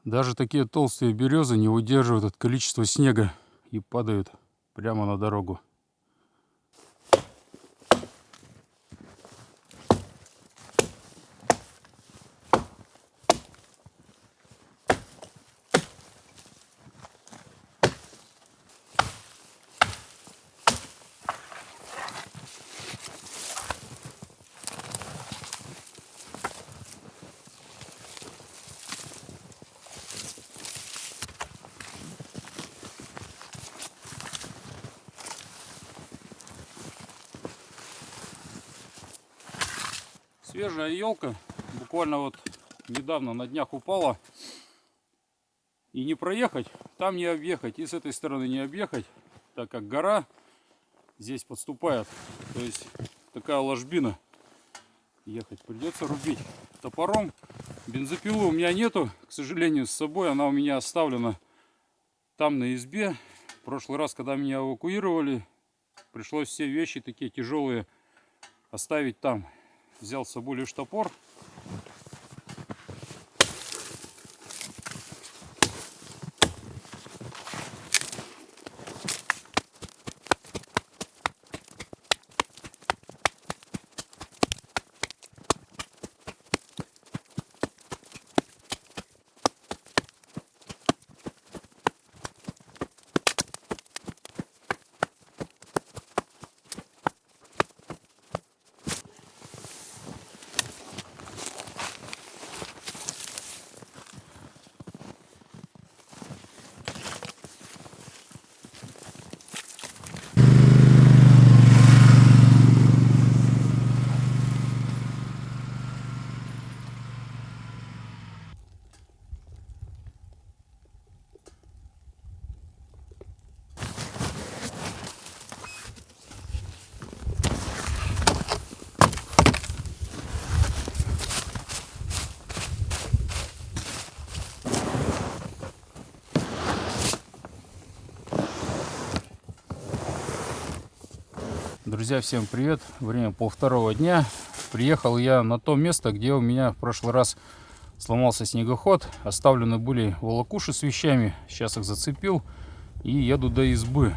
Даже такие толстые березы не выдерживают от количества снега и падают прямо на дорогу. Свежая елка, буквально вот недавно на днях упала. И не проехать, там не объехать, и с этой стороны не объехать, так как гора здесь подступает. То есть такая ложбина. Ехать придется рубить топором. Бензопилы у меня нету, к сожалению, с собой. Она у меня оставлена там на избе. В прошлый раз, когда меня эвакуировали, пришлось все вещи такие тяжелые оставить там. Взял с собой лишь топор. Друзья, всем привет! Время 1:30 дня. Приехал я на то место, где у меня в прошлый раз сломался снегоход. Оставлены были волокуши с вещами. Сейчас их зацепил и еду до избы.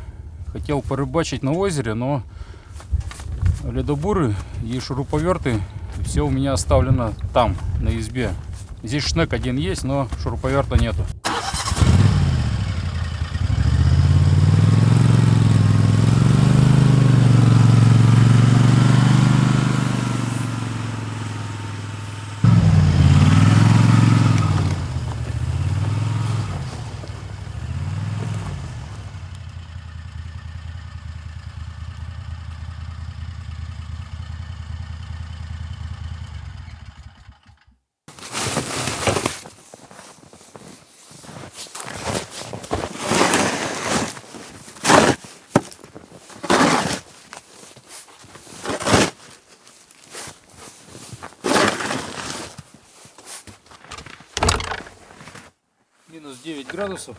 Хотел порыбачить на озере, но ледобуры и шуруповерты все у меня оставлено там, на избе. Здесь шнек один есть, но шуруповерта нету. Минус 9 градусов.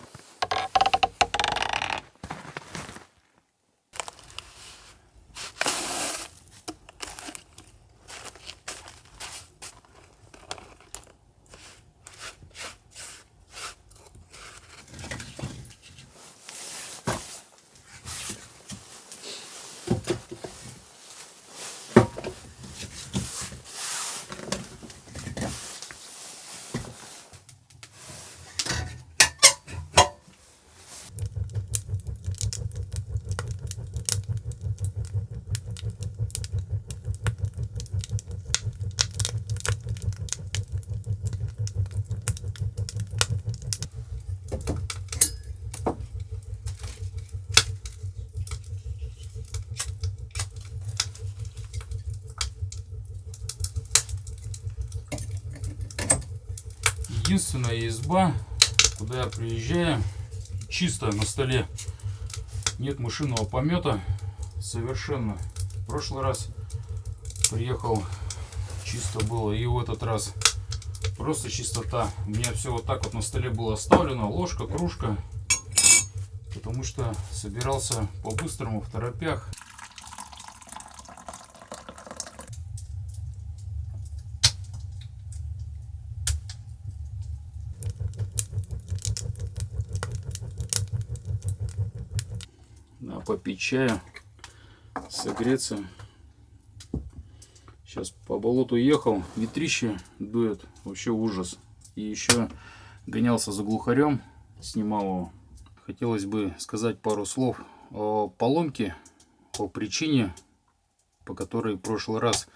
Единственная изба, куда я приезжаю, чисто на столе. Нет мышиного помета совершенно. В прошлый раз приехал, чисто было, и в этот раз просто чистота. У меня все вот так вот на столе было оставлено. Ложка, кружка. Потому что собирался по-быстрому, в торопях. попить чая, согреться. Сейчас по болоту ехал, ветрище дует, вообще ужас. И еще гонялся за глухарем, снимал его. Хотелось бы сказать пару слов о поломке, о причине, по которой в прошлый раз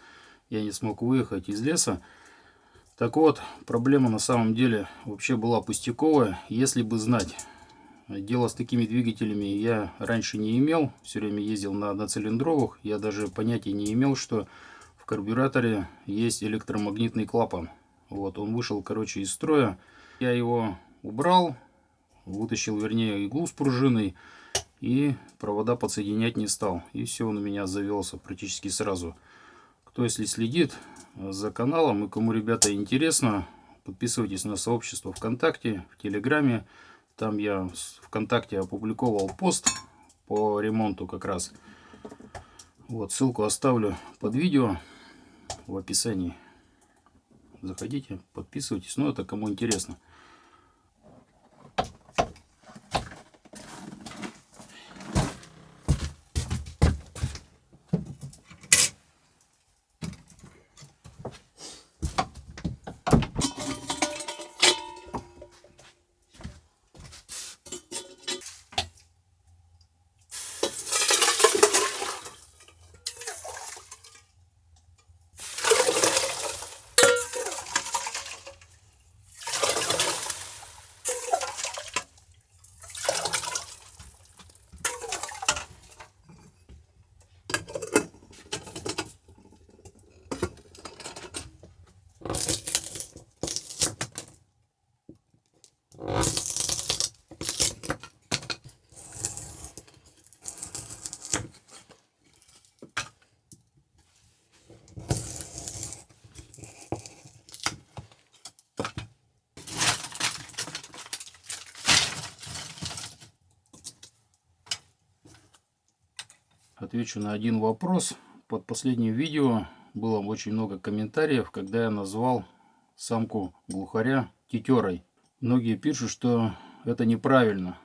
я не смог выехать из леса. Так вот, проблема на самом деле вообще была пустяковая, если бы знать. Дело с такими двигателями я раньше не имел, все время ездил на одноцилиндровых. Я даже понятия не имел, что в карбюраторе есть электромагнитный клапан. Вот, он вышел, короче, из строя. Я его убрал, вытащил, вернее, иглу с пружиной и провода подсоединять не стал. И все, он у меня завелся практически сразу. Кто, если следит за каналом и кому, ребята, интересно, подписывайтесь на сообщество ВКонтакте, в Телеграме. Там я в ВКонтакте опубликовал пост по ремонту как раз. Вот, ссылку оставлю под видео в описании. Заходите, подписывайтесь. Ну, это кому интересно. Отвечу на один вопрос. Под последним видео было очень много комментариев, когда я назвал самку глухаря тетерой. Многие пишут, что это неправильно.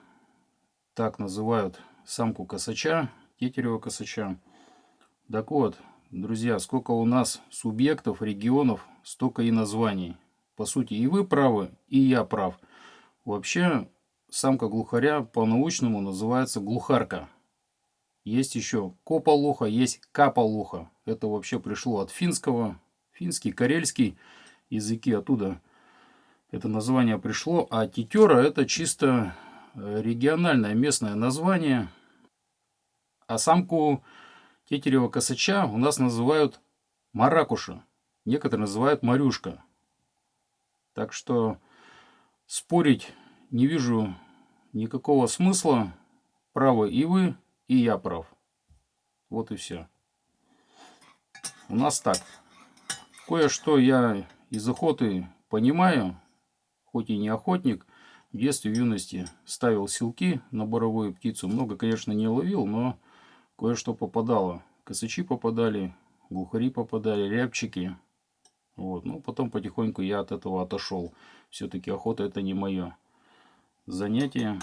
Так называют самку косача, тетерева косача. Так вот, друзья, сколько у нас субъектов, регионов, столько и названий. По сути, и вы правы, и я прав. Вообще, самка глухаря по-научному называется глухарка. Есть еще кополуха, есть каполуха. Это вообще пришло от финского. Финский, карельский языки оттуда это название пришло. А тетера это чисто региональное местное название. А самку тетерева косача у нас называют маракуша. Некоторые называют марюшка. Так что спорить не вижу никакого смысла. Правы и вы, и я прав. Вот и все. У нас так. Кое-что я из охоты понимаю, хоть и не охотник. В детстве, в юности ставил силки на боровую птицу. Много, конечно, не ловил, но кое-что попадало. Косачи попадали, глухари попадали, рябчики. Вот. Ну, потом потихоньку я от этого отошел. Все-таки охота это не мое занятие.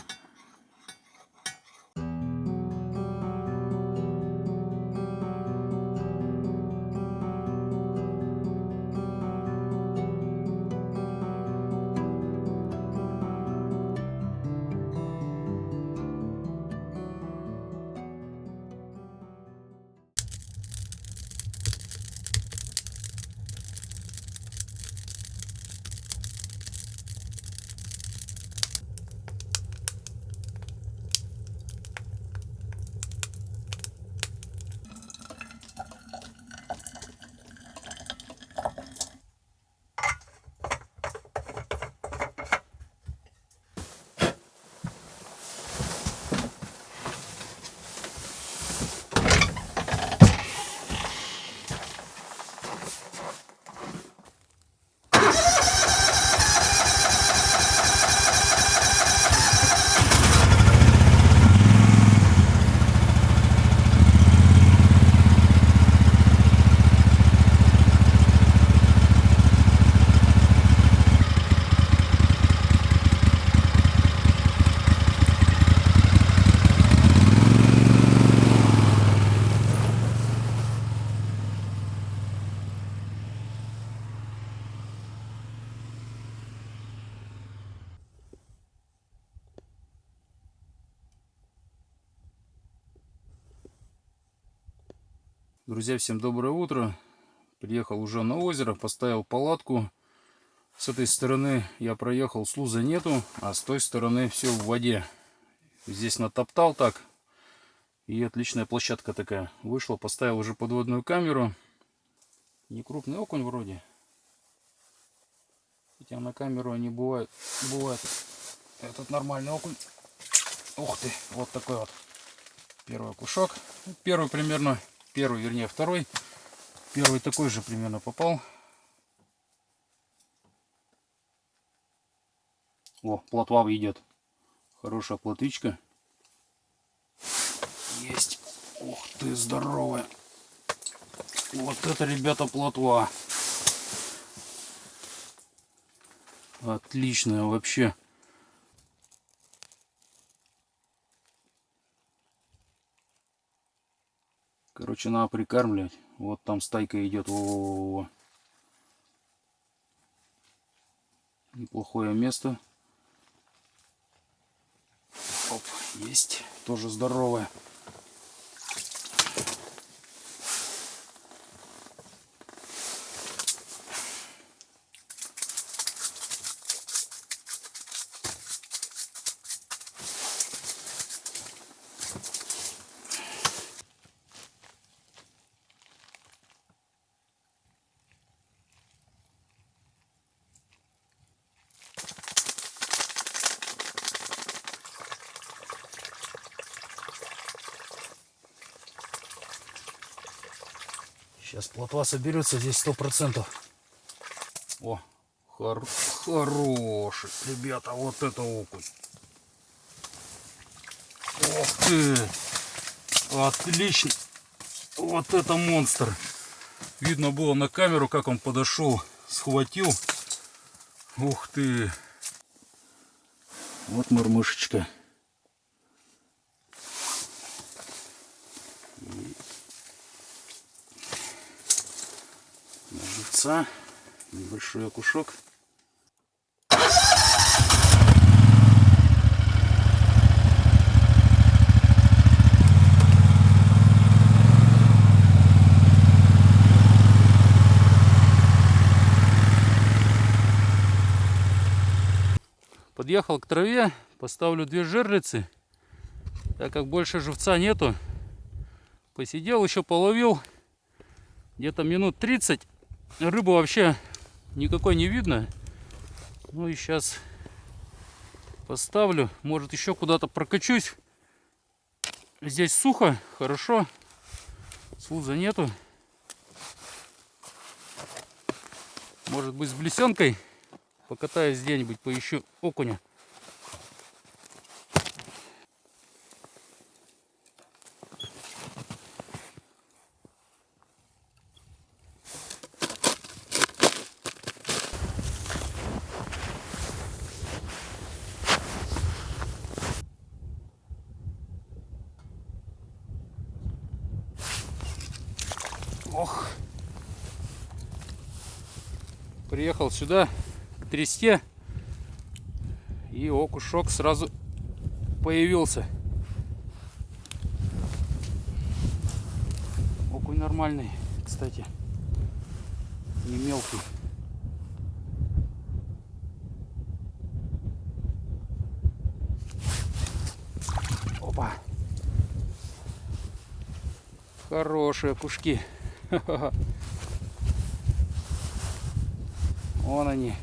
Друзья, всем доброе утро. Приехал уже на озеро, поставил палатку. С этой стороны я проехал, слуза нету, а с той стороны все в воде. Здесь натоптал так. И отличная площадка такая. Вышел, поставил уже подводную камеру. Не крупный окунь вроде. Хотя на камеру они бывают. Этот нормальный окунь. Ух ты, вот такой вот. Первый кушок. Первый примерно. Первый, вернее, второй. Первый такой же примерно попал. О, плотва идет. Хорошая плотвичка. Есть. Ух ты, здоровая. Вот это, ребята, плотва. Отличная вообще. Короче, надо прикармливать. Вот там стайка идет. Во-во-во. Неплохое место. Оп, есть. Тоже здоровая. Сейчас плотва соберется здесь 100%. О, хороший, ребята, вот это окунь. Ох ты, отлично. Вот это монстр. Видно было на камеру, как он подошел, схватил. Ух ты. Вот мормышечка. Живца. Небольшой окушок. Подъехал к траве, поставлю 2 жерлицы, так как больше живца нету. Посидел, еще половил, где-то минут 30. Рыбу вообще никакой не видно. Ну и сейчас поставлю, может еще куда-то прокачусь. Здесь сухо, хорошо, слуза нету. Может быть, с блесенкой покатаюсь где-нибудь, поищу окуня. Ох, приехал сюда к тресте, и окушок сразу появился. Окунь нормальный, кстати, не мелкий. Опа, хорошие окушки. Вон они.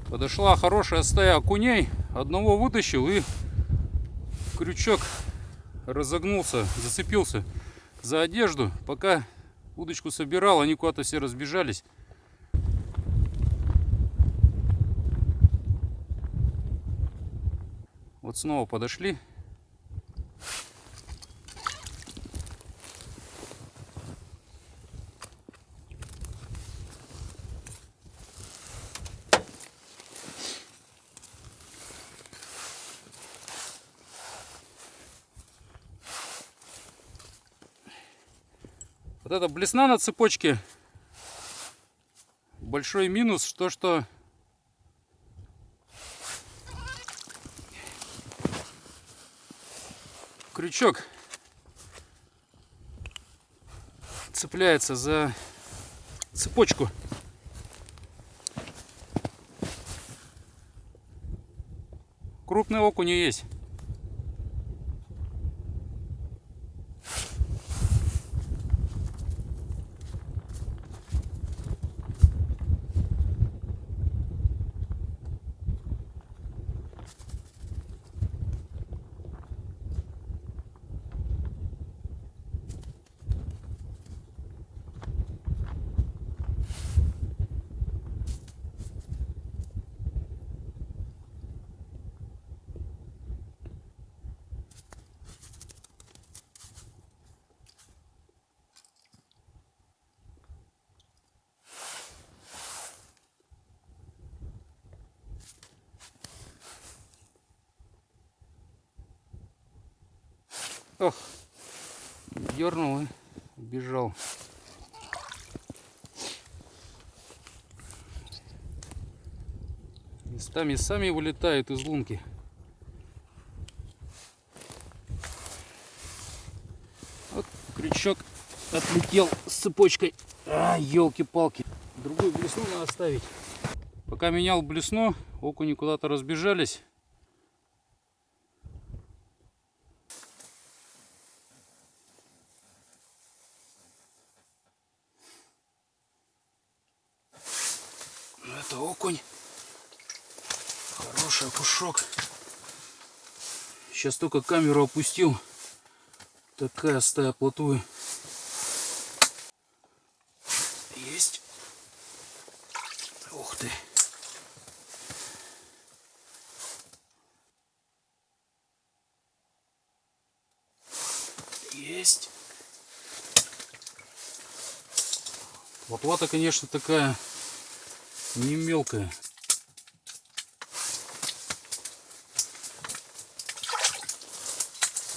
Подошла хорошая стая окуней. Одного вытащил, и крючок разогнулся, зацепился за одежду. Пока удочку собирал, они куда-то все разбежались. Вот снова подошли. Вот эта блесна на цепочке. Большой минус, то что крючок цепляется за цепочку. Крупный окунь есть. Ох, дернул и убежал. Местами сами вылетают из лунки. Вот крючок отлетел с цепочкой. А, елки-палки. Другую блесну надо оставить. Пока менял блесну, окуни куда-то разбежались. Это окунь. Хороший окушок. Сейчас только камеру опустил. Такая стая плотвы. Есть. Ух ты. Есть. Плотва-то, конечно, такая не мелкая.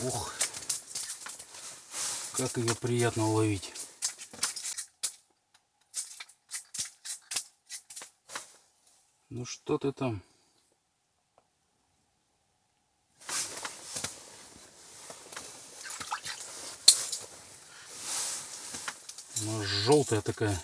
Ух, как ее приятно уловить. Ну что ты там? Она желтая такая.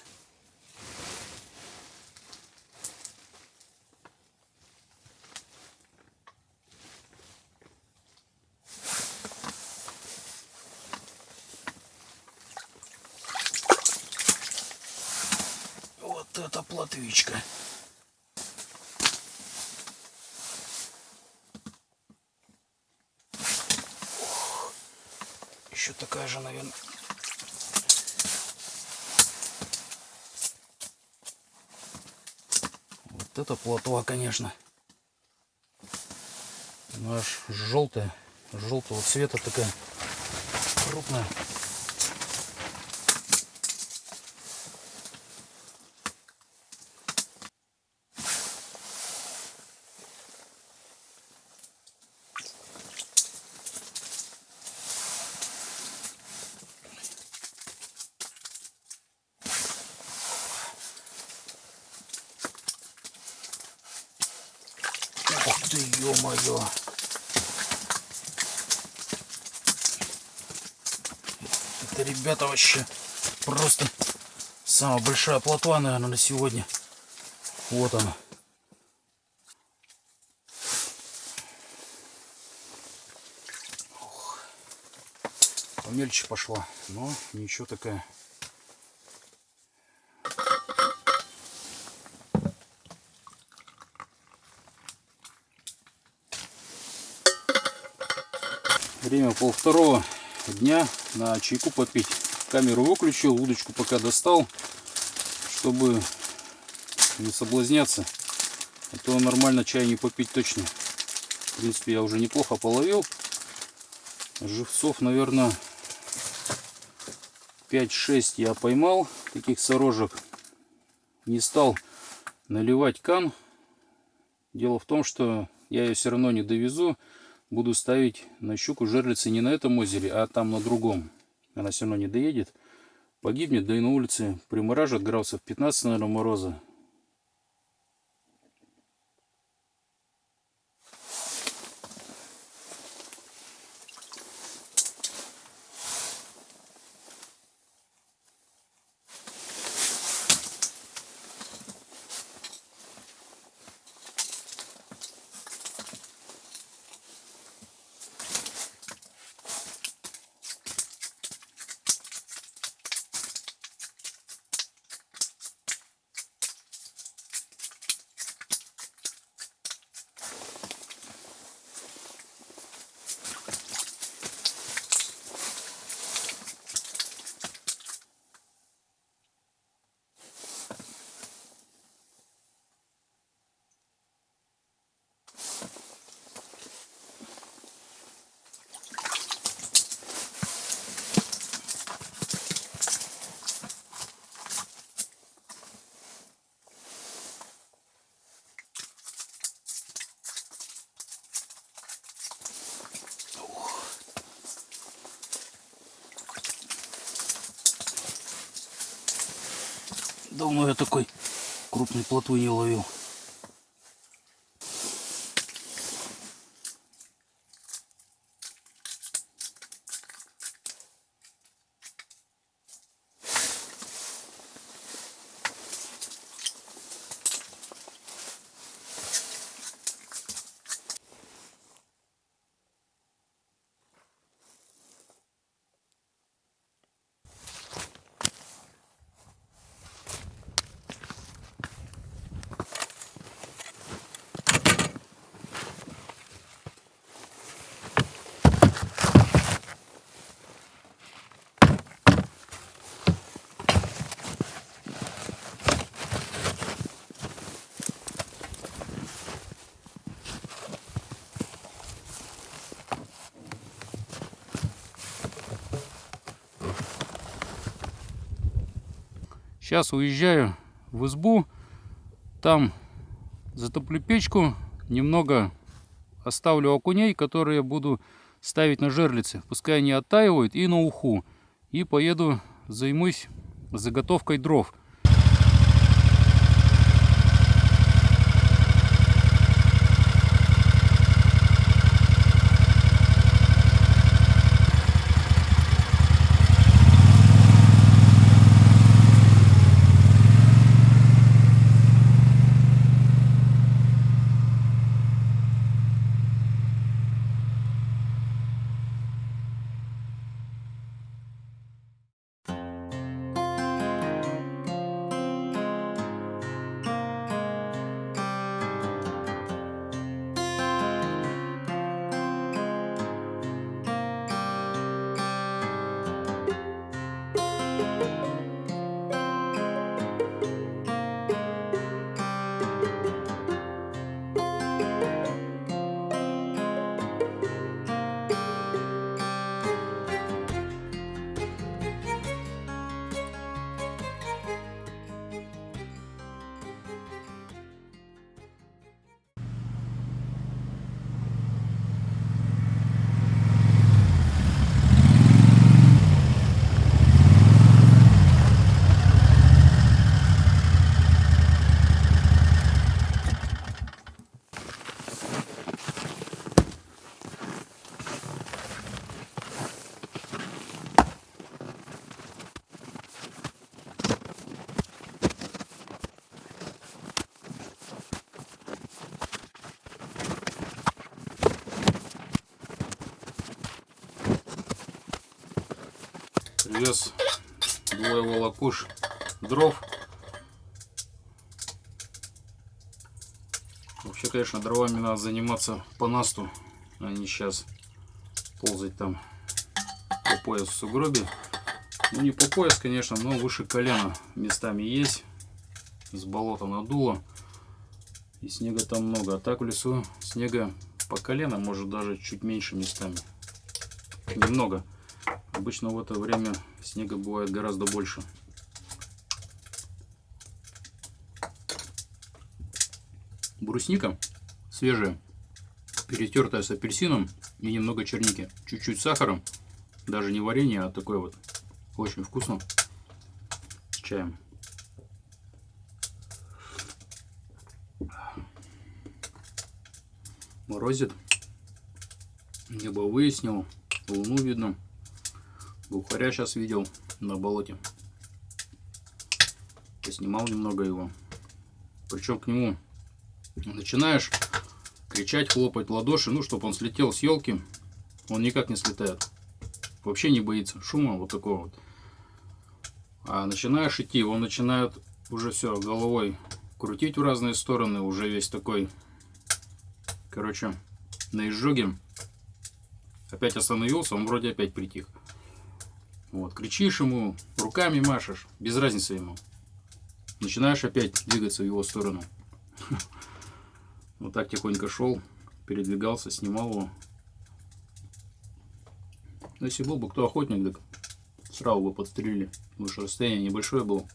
Вот это плотвичка. Еще такая же, наверное. Вот это плотва, конечно. Она аж желтая, желтого цвета такая, крупная. Ух ты, ё-моё! Это, ребята, вообще просто самая большая плотва, наверное, на сегодня. Вот она. Ох. Помельче пошла, но ничего такая. Время 1:30 дня, на чайку попить. Камеру выключил, удочку пока достал, чтобы не соблазняться. А то нормально чай не попить точно. В принципе, я уже неплохо половил. Живцов, наверное, 5-6 я поймал, таких сорожек. Не стал наливать кан. Дело в том, что я ее все равно не довезу. Буду ставить на щуку жерлицы не на этом озере, а там на другом. Она все равно не доедет. погибнет, да и на улице примораживает градусов 15, наверное, мороза. Давно я такой крупной плотвы не ловил. Сейчас уезжаю в избу, там затоплю печку, немного оставлю окуней, которые я буду ставить на жерлицы. Пускай они оттаивают, и на уху. И поеду займусь заготовкой дров. Привез двое волокуш дров. Вообще, конечно, дровами надо заниматься по насту, а не сейчас ползать там по пояс в сугробе. Ну, не по пояс, конечно, но выше колена местами есть. С болота надуло, и снега там много. А так в лесу снега по колено, может даже чуть меньше местами. Немного. Обычно в это время снега бывает гораздо больше. Брусника свежая, перетертая с апельсином и немного черники. Чуть-чуть сахара, даже не варенье, а такое вот. Очень вкусно. чаем. Морозит. Небо выяснил. Луну видно. Глухаря сейчас видел на болоте. Поснимал немного его. Причем к нему начинаешь кричать, хлопать в ладоши, ну, чтобы он слетел с елки. Он никак не слетает. Вообще не боится шума вот такого вот. А начинаешь идти, он начинает уже все головой крутить в разные стороны. Уже весь такой, короче, на изжоге. Опять остановился, он вроде опять притих. Вот, кричишь ему, руками машешь, без разницы ему. Начинаешь опять двигаться в его сторону. Вот так тихонько шел, передвигался, снимал его. Но если был бы кто охотник, так сразу бы подстрелили. Потому что расстояние небольшое было.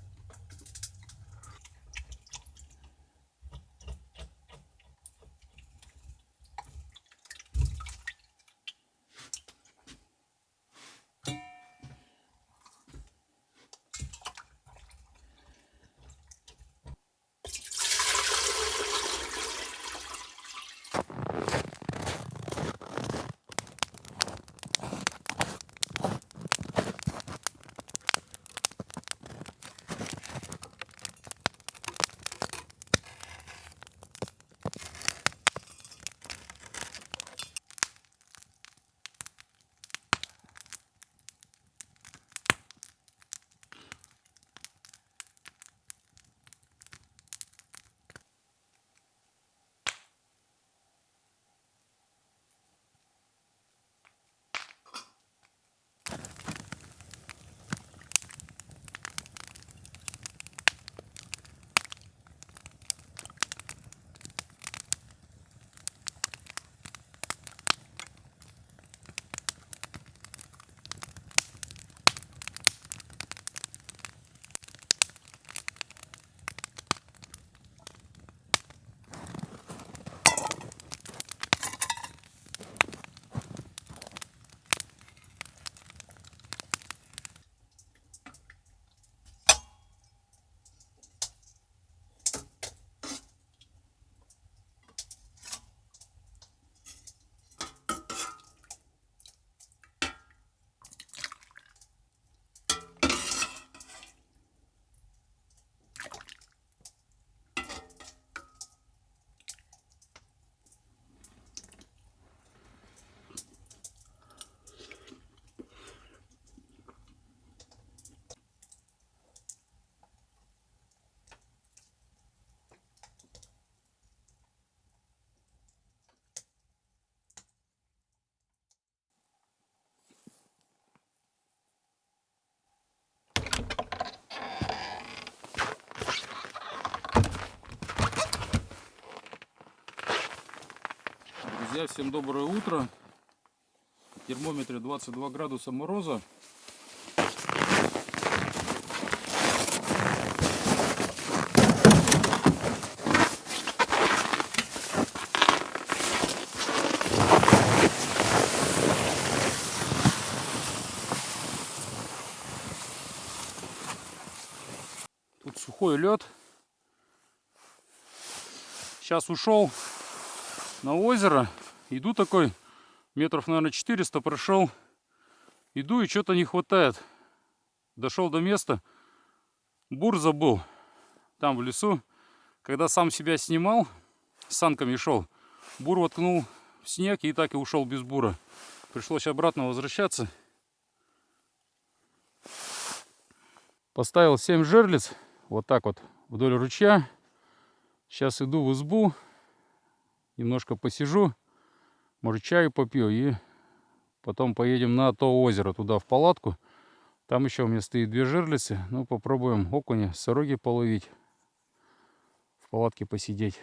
Друзья, всем доброе утро. На термометре 22 градуса мороза. Тут сухой лед. Сейчас ушел на озеро. Иду такой, метров, наверное, 400 прошел. Иду и что-то не хватает. Дошел до места. Бур забыл. Там в лесу. Когда сам себя снимал, с санками шел, бур воткнул в снег и так и ушел без бура. Пришлось обратно возвращаться. Поставил 7 жерлиц. Вот так вот вдоль ручья. Сейчас иду в избу. Немножко посижу. Может, чаю попью. И потом поедем на то озеро, туда в палатку. Там еще у меня стоит 2 жерлицы. Ну, попробуем окуня, сороги половить. В палатке посидеть.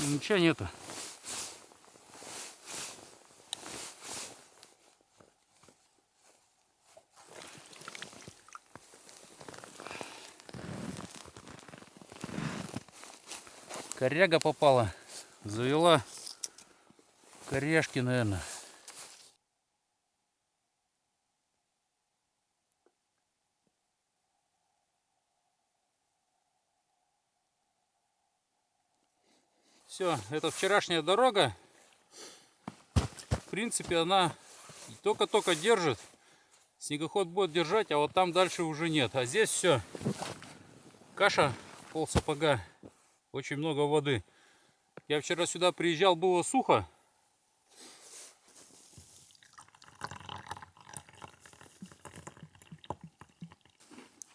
Ничего нету. Коряга попала. Завела коряшки, наверное. Все, это вчерашняя дорога. В принципе, она только-только держит. Снегоход будет держать, а вот там дальше уже нет. А здесь все. Каша, пол сапога. Очень много воды. Я вчера сюда приезжал, было сухо.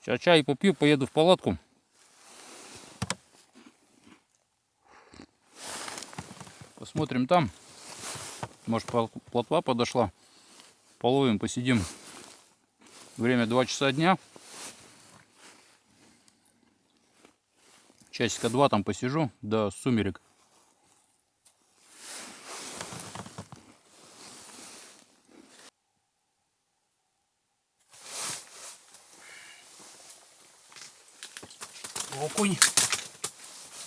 Сейчас чай попью, поеду в палатку. Посмотрим там. Может, плотва подошла. Половим, посидим. Время 2 часа дня. Часика 2 там посижу до сумерек. Окунь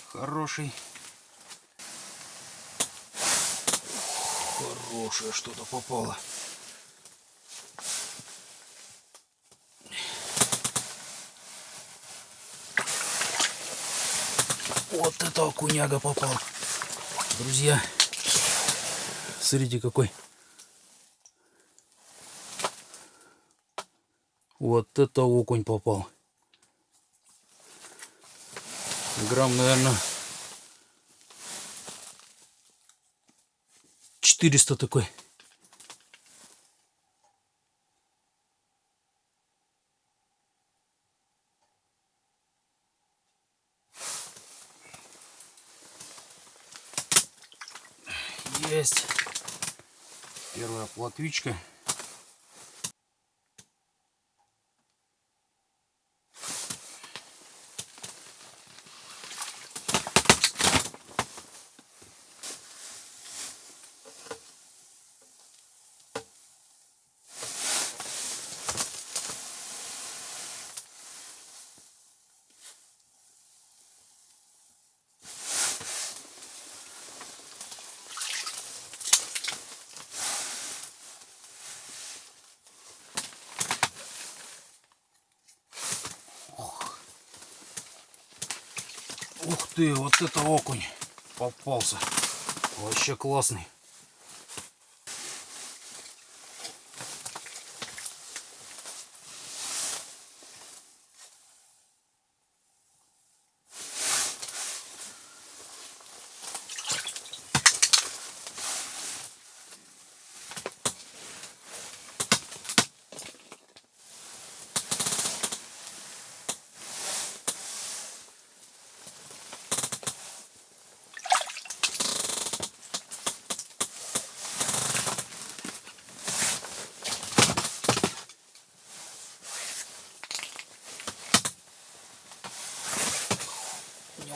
хороший. Хорошее что-то попало. Вот это окуняга попал. Друзья, смотрите какой. Вот это окунь попал. Грамм, наверное, 400 такой. Есть. Первая плотвичка. Ух ты, вот это окунь попался. Вообще классный.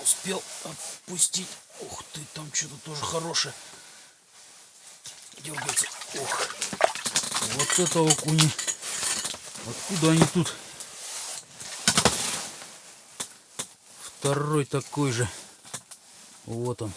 Успел отпустить. Ух ты, там что-то тоже хорошее. Дергается. Ох. Вот это окуни. Откуда они тут? Второй такой же. Вот он.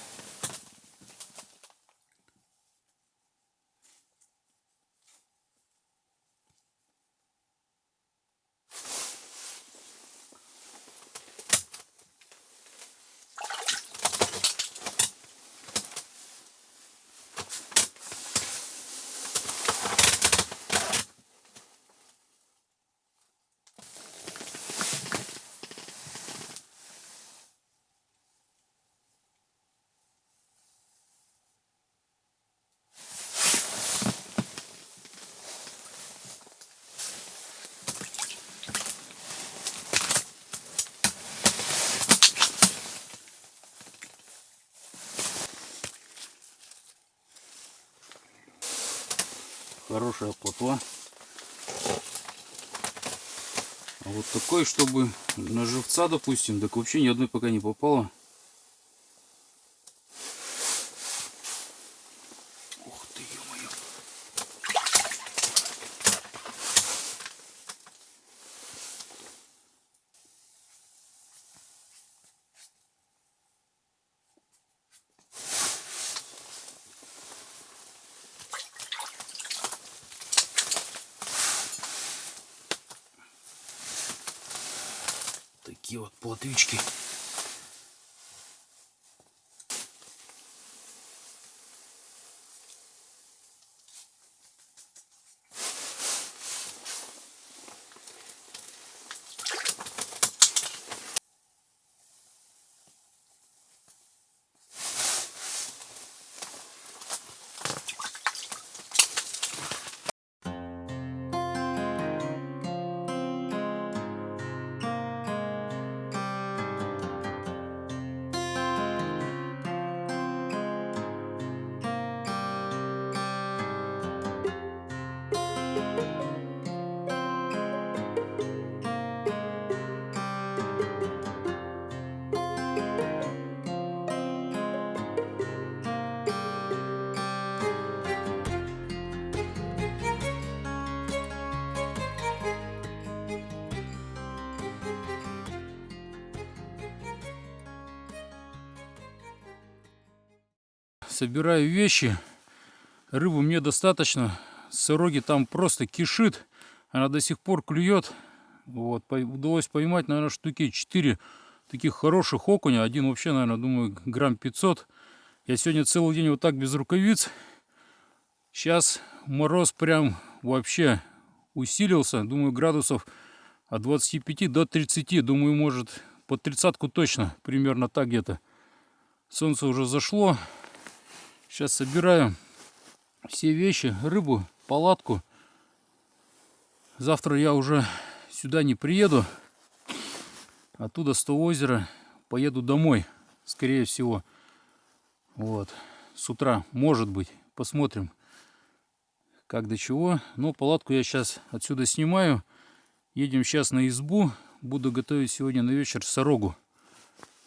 Хорошая плотва. А вот такой, чтобы на живца, допустим, так вообще ни одной пока не попало. такие вот плотвички. Собираю вещи. Рыбы мне достаточно. Сороги там просто кишит. Она до сих пор клюет. Вот, удалось поймать, наверное, штуки 4 таких хороших окуня. Один вообще, наверное, думаю, грамм 500. Я сегодня целый день вот так без рукавиц. Сейчас мороз прям вообще усилился. Думаю, градусов от 25 до 30. Думаю, может, под 30-ку точно. Примерно так где-то. Солнце уже зашло. Сейчас собираю все вещи, рыбу, палатку. Завтра я уже сюда не приеду. Оттуда с того озера поеду домой, скорее всего. Вот. С утра, может быть. Посмотрим, как до чего. Но палатку я сейчас отсюда снимаю. Едем сейчас на избу. Буду готовить сегодня на вечер сорогу.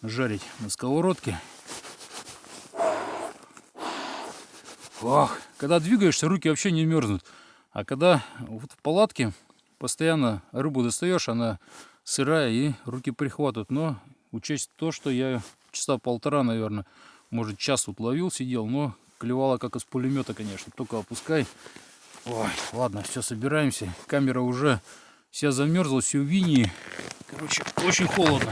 Жарить на сковородке. Ох, когда двигаешься, руки вообще не мерзнут. А когда вот в палатке постоянно рыбу достаешь, она сырая и руки прихватывают. Но учесть то, что я часа полтора, наверное, может час вот ловил, сидел, но клевала как из пулемета, конечно. Только опускай. Ой, ладно, все, собираемся. Камера уже вся замерзла, все в инии. Короче, очень холодно.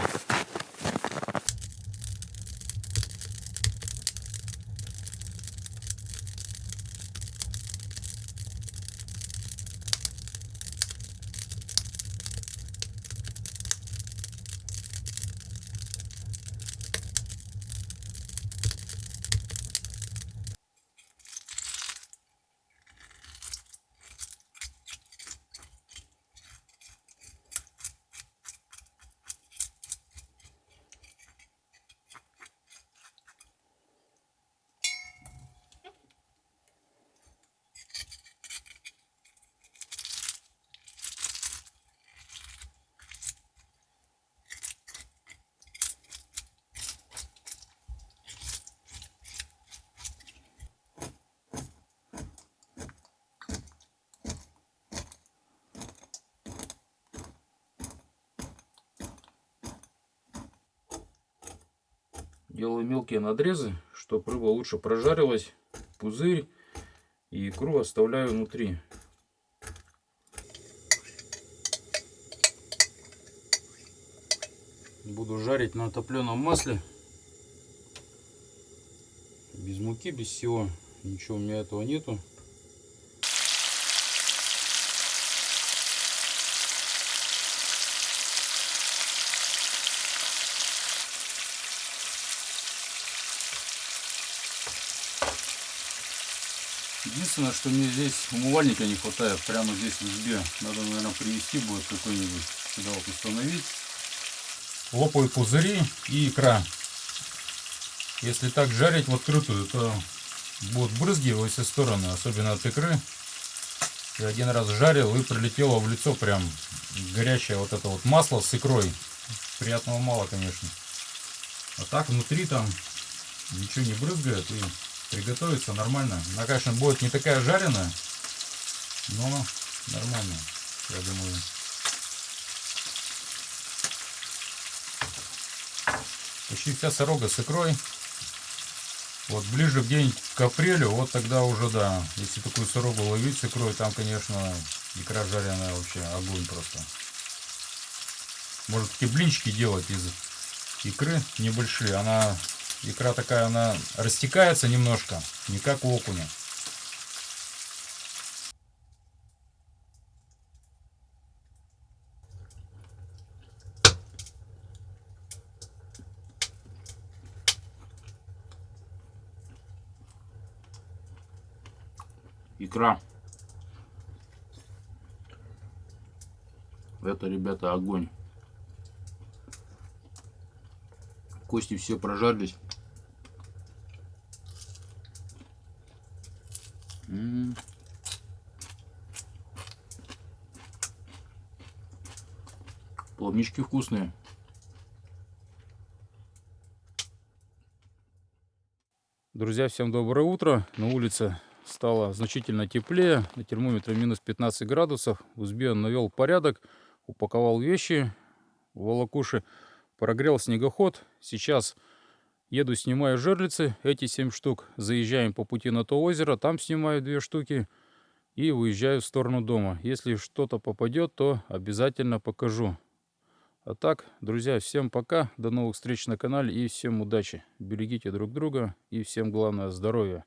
Делаю мелкие надрезы, чтобы рыба лучше прожарилась. Пузырь и икру оставляю внутри. Буду жарить на топленом масле. Без муки, без всего. Ничего у меня этого нету. Единственное, что мне здесь умывальника не хватает, прямо здесь в избе. Надо, наверное, привезти будет какой-нибудь, сюда вот установить. Лопаю пузыри и икра. Если так жарить в открытую, то будут брызги во все стороны, особенно от икры. Я один раз жарил и прилетело в лицо прям горячее вот это вот масло с икрой. Приятного мало, конечно. А так внутри там ничего не брызгает и приготовится нормально. Она, конечно, будет не такая жареная, но нормально, я думаю. Почти вся сорога с икрой. Вот ближе где-нибудь к апрелю, вот тогда уже, да, если такую сорогу ловить с икрой, там, конечно, икра жареная вообще огонь просто. Может, такие блинчики делать из икры небольшие. Икра такая, она растекается немножко, не как у окуня. Икра. Это, ребята, огонь. Кости все прожарились. Плавнички вкусные. Друзья, всем доброе утро. На улице стало значительно теплее. На термометре минус 15 градусов. Узбен навел порядок, упаковал вещи в волокуши, прогрел снегоход. Сейчас еду, снимаю жерлицы, эти 7 штук. Заезжаем по пути на то озеро, там снимаю 2 штуки и выезжаю в сторону дома. Если что-то попадет, то обязательно покажу. А так, друзья, всем пока, до новых встреч на канале и всем удачи. Берегите друг друга и всем главное здоровья.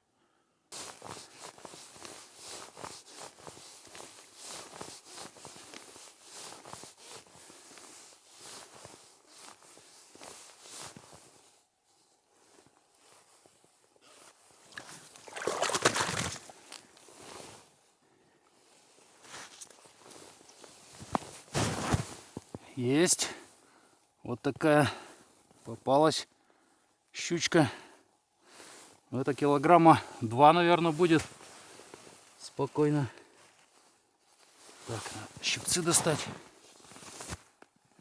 Есть. Вот такая попалась щучка. Это килограмма 2, наверное, будет. Спокойно. Так, щипцы достать.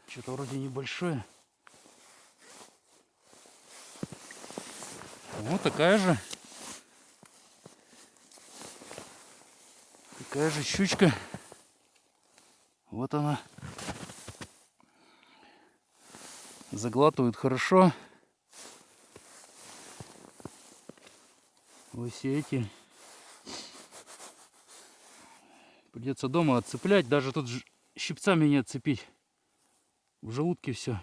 Что-то вроде небольшое. Вот такая же. Такая же щучка. Вот она. Заглатывают хорошо. Вот все эти. Придется дома отцеплять. Даже тут щипцами не отцепить. В желудке все.